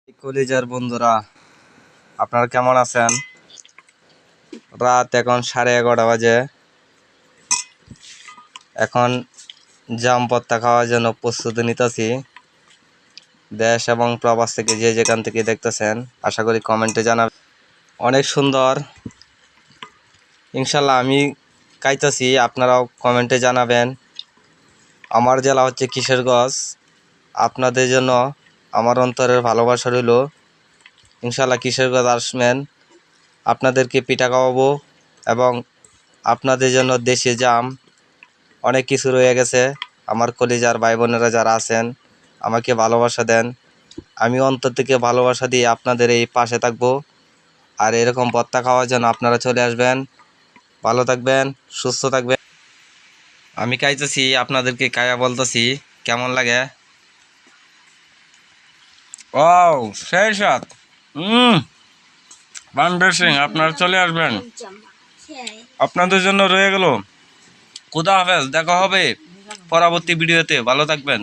কলিজার বন্ধুরা, আপনারা কেমন আছেন? রাত এখন 11:30 বাজে। এখন জাম ভর্তা খাওয়ার জন্য প্রস্তুতি নিতেছি। দেশ এবং প্রবাস থেকে যে যেখান থেকে দেখতেছেন, আশা করি কমেন্টে জানাবেন। অনেক সুন্দর, ইনশাল্লাহ আমি খাইতেছি, আপনারাও কমেন্টে জানাবেন। আমার জেলা হচ্ছে কিশোরগঞ্জ। আপনাদের জন্য আমার অন্তরের ভালোবাসা রইল। ইনশাল্লাহ কিশোরগঞ্জ আসবেন, আপনাদেরকে পিঠা খাওয়াবো এবং আপনাদের জন্য দেশি জাম অনেক কিছু রয়ে গেছে। আমার কলিজার ভাই বোনেরা যারা আছেন, আমাকে ভালোবাসা দেন, আমি অন্তর থেকে ভালোবাসা দিয়ে আপনাদের এই পাশে থাকবো। আর এরকম ভর্তা খাওয়ার জন্য আপনারা চলে আসবেন। ভালো থাকবেন, সুস্থ থাকবেন। আমি খাইতেছি, আপনাদেরকে খাইয়া বলতেছি কেমন লাগে। ও সেই সাত বানবের সিং, আপনারা চলে আসবেন, আপনাদের জন্য রয়ে গেল। খুদা হাফেজ, দেখা হবে পরবর্তী ভিডিওতে। ভালো থাকবেন।